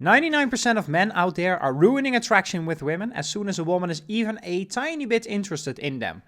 99% of men out there are ruining attraction with women as soon as a woman is even a tiny bit interested in them.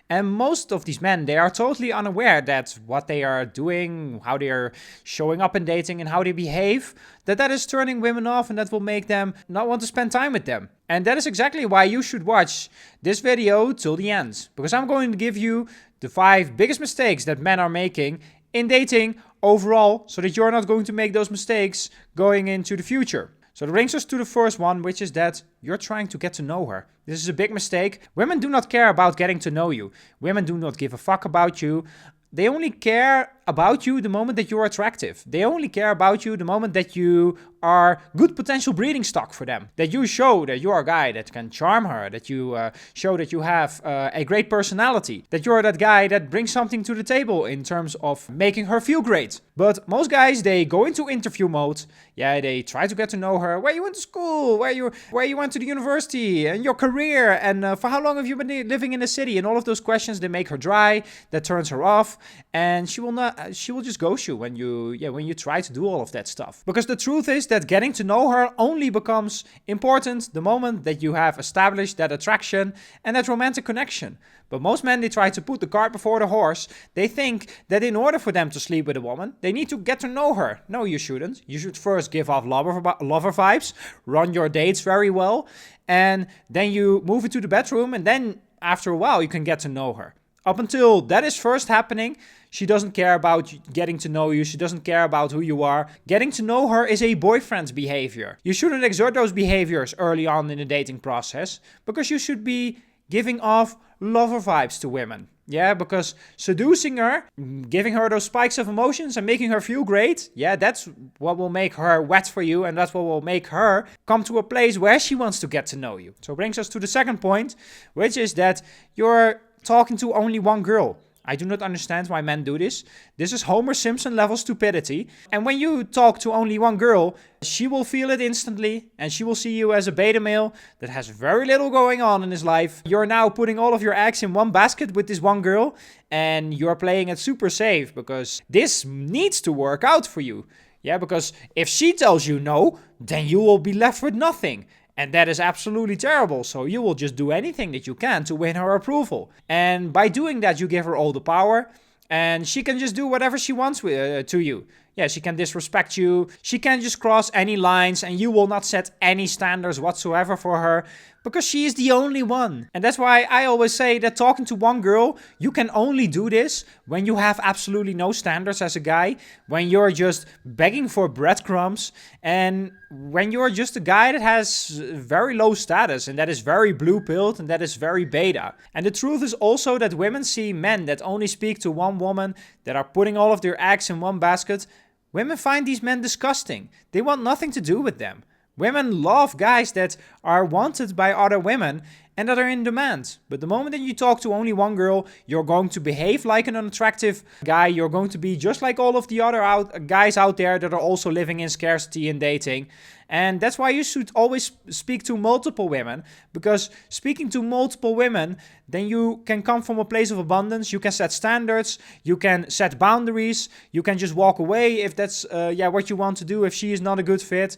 And most of these men, they are totally unaware that what they are doing, how they are showing up in dating and how they behave, that is turning women off and that will make them not want to spend time with them. And that is exactly why you should watch this video till the end. Because I'm going to give you the 5 biggest mistakes that men are making in dating overall, so that you're not going to make those mistakes going into the future. So that brings us to the first one, which is that you're trying to get to know her. This is a big mistake. Women do not care about getting to know you. Women do not give a fuck about you. They only care about you the moment that you're attractive. They only care about you the moment that you are good potential breeding stock for them. That you show that you are a guy that can charm her. That you show that you have a great personality. That you're that guy that brings something to the table in terms of making her feel great. But most guys, they go into interview mode. Yeah, they try to get to know her. Where you went to school, where you went to the university, and your career, and for how long have you been living in the city? And all of those questions, they make her dry. That turns her off, and she will just ghost you when you try to do all of that stuff. Because the truth is that getting to know her only becomes important the moment that you have established that attraction and that romantic connection. But most men, they try to put the cart before the horse. They think that in order for them to sleep with a woman, they need to get to know her. No, you shouldn't. You should first give off lover vibes, run your dates very well, and then you move into the bedroom, and then after a while you can get to know her. Up until that is first happening, she doesn't care about getting to know you. She doesn't care about who you are. Getting to know her is a boyfriend's behavior. You shouldn't exert those behaviors early on in the dating process, because you should be giving off lover vibes to women. Yeah, because seducing her, giving her those spikes of emotions and making her feel great, yeah, that's what will make her wet for you, and that's what will make her come to a place where she wants to get to know you. So it brings us to the second point, which is that you're talking to only one girl. I do not understand why men do this. This is Homer Simpson level stupidity. And when you talk to only one girl, she will feel it instantly, and she will see you as a beta male that has very little going on in his life. You're now putting all of your eggs in one basket with this one girl, and you're playing it super safe because this needs to work out for you. Yeah, because if she tells you no, then you will be left with nothing. And that is absolutely terrible. So you will just do anything that you can to win her approval. And by doing that, you give her all the power. And she can just do whatever she wants to you. Yeah, she can disrespect you. She can just cross any lines, and you will not set any standards whatsoever for her, because she is the only one. And that's why I always say that talking to one girl, you can only do this when you have absolutely no standards as a guy, when you're just begging for breadcrumbs, and when you're just a guy that has very low status, and that is very blue-pilled, and that is very beta. And the truth is also that women see men that only speak to one woman, that are putting all of their eggs in one basket. Women find these men disgusting. They want nothing to do with them. Women love guys that are wanted by other women and that are in demand. But the moment that you talk to only one girl, you're going to behave like an unattractive guy. You're going to be just like all of the other guys out there that are also living in scarcity and dating. And that's why you should always speak to multiple women, because speaking to multiple women, then you can come from a place of abundance. You can set standards, you can set boundaries, you can just walk away if that's what you want to do, if she is not a good fit.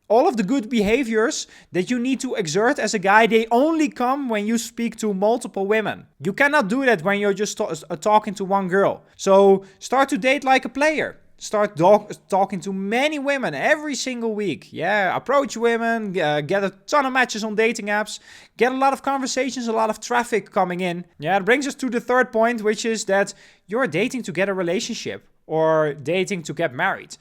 All of the good behaviors that you need to exert as a guy, they only come when you speak to multiple women. You cannot do that when you're just talking to one girl. So start to date like a player. Start talking to many women every single week. Yeah, approach women, get a ton of matches on dating apps, get a lot of conversations, a lot of traffic coming in. Yeah, it brings us to the third point, which is that you're dating to get a relationship or dating to get married.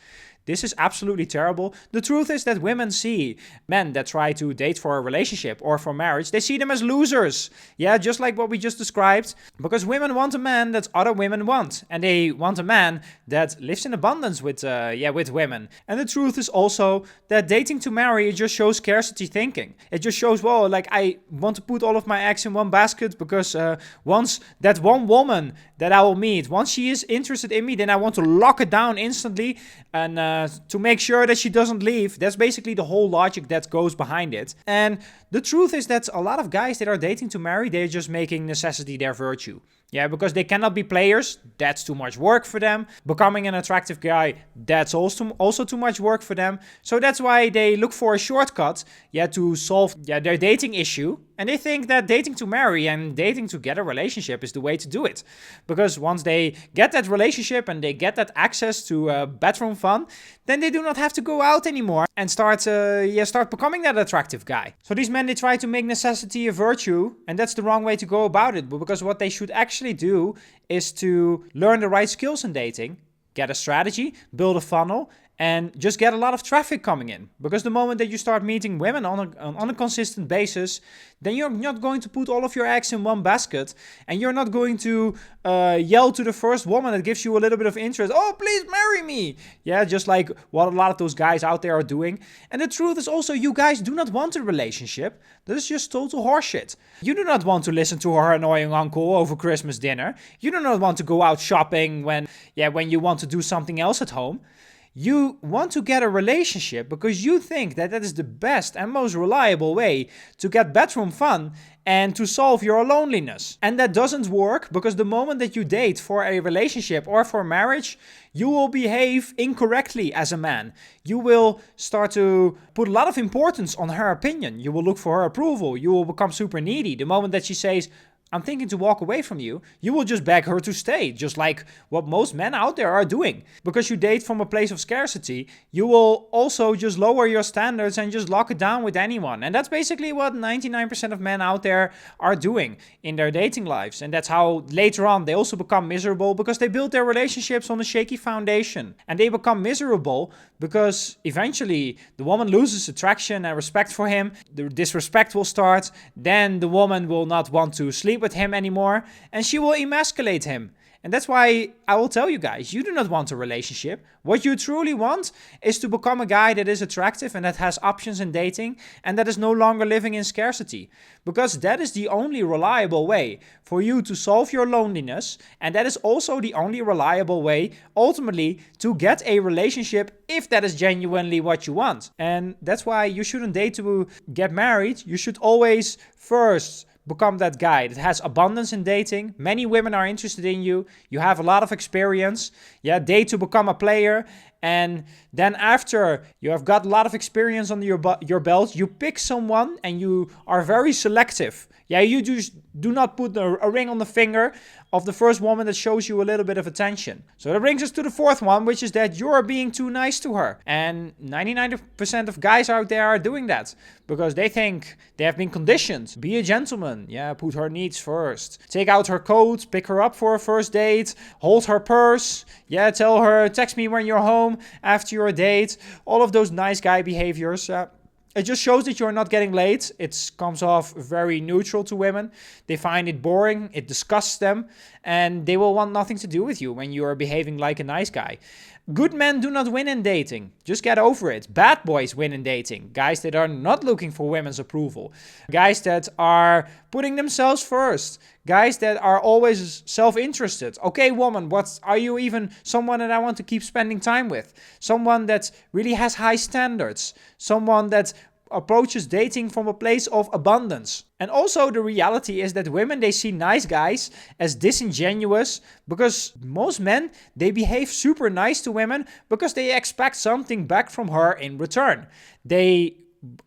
This is absolutely terrible. The truth is that women see men that try to date for a relationship or for marriage, they see them as losers. Yeah, just like what we just described. Because women want a man that other women want. And they want a man that lives in abundance with women. And the truth is also that dating to marry, it just shows scarcity thinking. It just shows, well, like I want to put all of my eggs in one basket because once that one woman that I will meet, once she is interested in me, then I want to lock it down instantly and to make sure that she doesn't leave. That's basically the whole logic that goes behind it. And the truth is that a lot of guys that are dating to marry, they're just making necessity their virtue. Yeah, because they cannot be players. That's too much work for them. Becoming an attractive guy, that's also too much work for them. So that's why they look for a shortcut, yeah, to solve their dating issue. And they think that dating to marry and dating to get a relationship is the way to do it. Because once they get that relationship and they get that access to bedroom fun, then they do not have to go out anymore and start becoming that attractive guy. So these men, they try to make necessity a virtue, and that's the wrong way to go about it. Because what they should actually do is to learn the right skills in dating, get a strategy, build a funnel, and just get a lot of traffic coming in. Because the moment that you start meeting women on a consistent basis, then you're not going to put all of your eggs in one basket, and you're not going to yell to the first woman that gives you a little bit of interest, oh, please marry me. Yeah, just like what a lot of those guys out there are doing. And the truth is also, you guys do not want a relationship. That is just total horseshit. You do not want to listen to her annoying uncle over Christmas dinner. You do not want to go out shopping when you want to do something else at home. You want to get a relationship because you think that is the best and most reliable way to get bedroom fun and to solve your loneliness. And that doesn't work because the moment that you date for a relationship or for marriage, you will behave incorrectly as a man. You will start to put a lot of importance on her opinion. You will look for her approval. You will become super needy. The moment that she says, I'm thinking to walk away from you, you will just beg her to stay, just like what most men out there are doing. Because you date from a place of scarcity, you will also just lower your standards and just lock it down with anyone. And that's basically what 99% of men out there are doing in their dating lives. And that's how later on they also become miserable because they build their relationships on a shaky foundation. And they become miserable because eventually the woman loses attraction and respect for him. The disrespect will start. Then the woman will not want to sleep with him anymore, and she will emasculate him. And that's why I will tell you guys, you do not want a relationship. What you truly want is to become a guy that is attractive and that has options in dating and that is no longer living in scarcity. Because that is the only reliable way for you to solve your loneliness, and that is also the only reliable way, ultimately, to get a relationship if that is genuinely what you want. And that's why you shouldn't date to get married. You should always first become that guy that has abundance in dating. Many women are interested in you. You have a lot of experience. Yeah, date to become a player. And then after you have got a lot of experience under your belt, you pick someone and you are very selective. Yeah, you just do not put a ring on the finger of the first woman that shows you a little bit of attention. So that brings us to the fourth one, which is that you're being too nice to her. And 99% of guys out there are doing that because they think they have been conditioned. Be a gentleman. Yeah, put her needs first. Take out her coat, pick her up for a first date, hold her purse. Yeah, tell her, text me when you're home after your date. All of those nice guy behaviors. It just shows that you're not getting laid. It comes off very neutral to women. They find it boring, it disgusts them, and they will want nothing to do with you when you are behaving like a nice guy. Good men do not win in dating. Just get over it. Bad boys win in dating. Guys that are not looking for women's approval. Guys that are putting themselves first. Guys that are always self-interested. Okay, woman, are you even someone that I want to keep spending time with? Someone that really has high standards. Someone that approaches dating from a place of abundance. And also the reality is that women, they see nice guys as disingenuous because most men, they behave super nice to women because they expect something back from her in return. They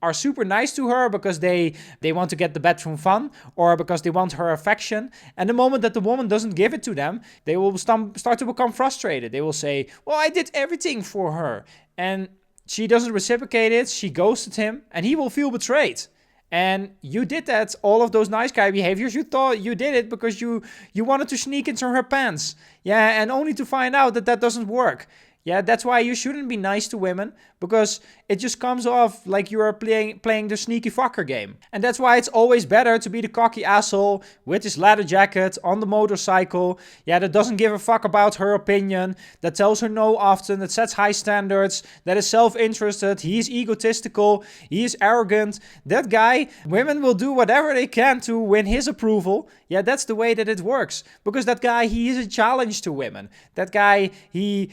are super nice to her because they want to get the bedroom fun or because they want her affection. And the moment that the woman doesn't give it to them, they will start to become frustrated. They will say, well, I did everything for her. And she doesn't reciprocate it, she ghosted him, and he will feel betrayed. And you did that, all of those nice guy behaviors, you thought you did it because you wanted to sneak into her pants. Yeah, and only to find out that doesn't work. Yeah, that's why you shouldn't be nice to women, because it just comes off like you are playing the sneaky fucker game. And that's why it's always better to be the cocky asshole with his leather jacket on the motorcycle. Yeah, that doesn't give a fuck about her opinion, that tells her no often, that sets high standards, that is self-interested, he is egotistical, he is arrogant. That guy, women will do whatever they can to win his approval. Yeah, that's the way that it works. Because that guy, he is a challenge to women. That guy, he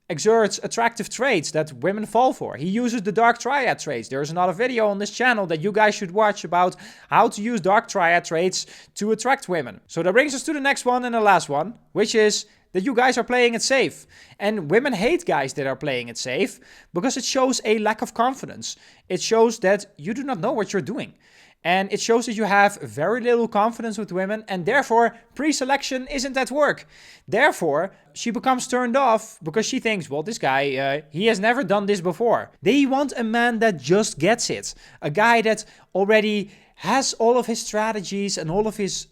exerts attractive traits that women fall for. He uses the dark triad traits. There's another video on this channel that you guys should watch about how to use dark triad traits to attract women. So that brings us to the next one and the last one, which is that you guys are playing it safe. And women hate guys that are playing it safe because it shows a lack of confidence. It shows that you do not know what you're doing. And it shows that you have very little confidence with women, and therefore pre-selection isn't at work. Therefore, she becomes turned off because she thinks, well, this guy, he has never done this before. They want a man that just gets it. A guy that already has all of his strategies and all of his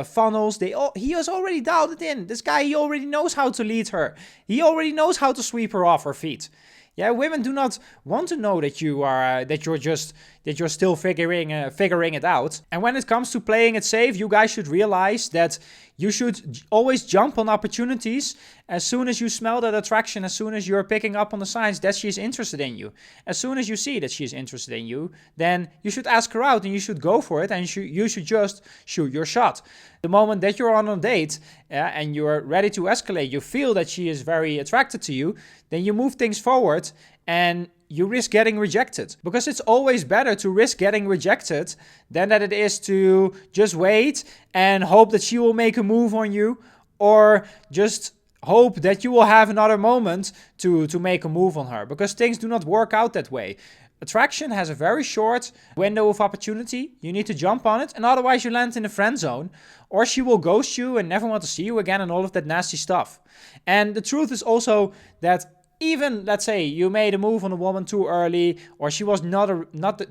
funnels. He has already dialed it in. This guy, he already knows how to lead her. He already knows how to sweep her off her feet. Yeah, women do not want to know that you're still figuring it out. And when it comes to playing it safe, you guys should realize that you should always jump on opportunities as soon as you smell that attraction, as soon as you're picking up on the signs that she's interested in you. As soon as you see that she's interested in you, then you should ask her out and you should go for it, and you should just shoot your shot. The moment that you're on a date and you're ready to escalate, you feel that she is very attracted to you, then you move things forward and you risk getting rejected. Because it's always better to risk getting rejected than that it is to just wait and hope that she will make a move on you, or just hope that you will have another moment to make a move on her. Because things do not work out that way. Attraction has a very short window of opportunity. You need to jump on it, and otherwise you land in the friend zone, or she will ghost you and never want to see you again and all of that nasty stuff. And the truth is also that even, let's say, you made a move on a woman too early, or she was not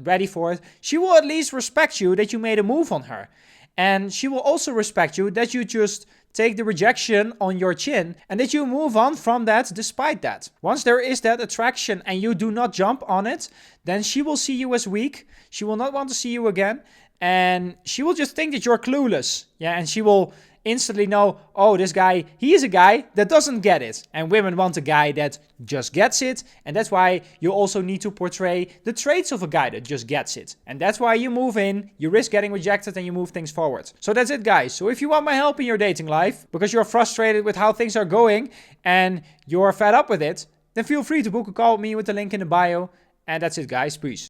ready for it, she will at least respect you that you made a move on her. And she will also respect you that you just take the rejection on your chin and that you move on from that despite that. Once there is that attraction and you do not jump on it, then she will see you as weak. She will not want to see you again. And she will just think that you're clueless. Yeah, and she will instantly know, oh, this guy, he is a guy that doesn't get it. And women want a guy that just gets it. And that's why you also need to portray the traits of a guy that just gets it. And that's why you move in, you risk getting rejected, and you move things forward. So that's it, guys. So if you want my help in your dating life, because you're frustrated with how things are going and you're fed up with it, then feel free to book a call with me with the link in the bio. And that's it, guys. Peace.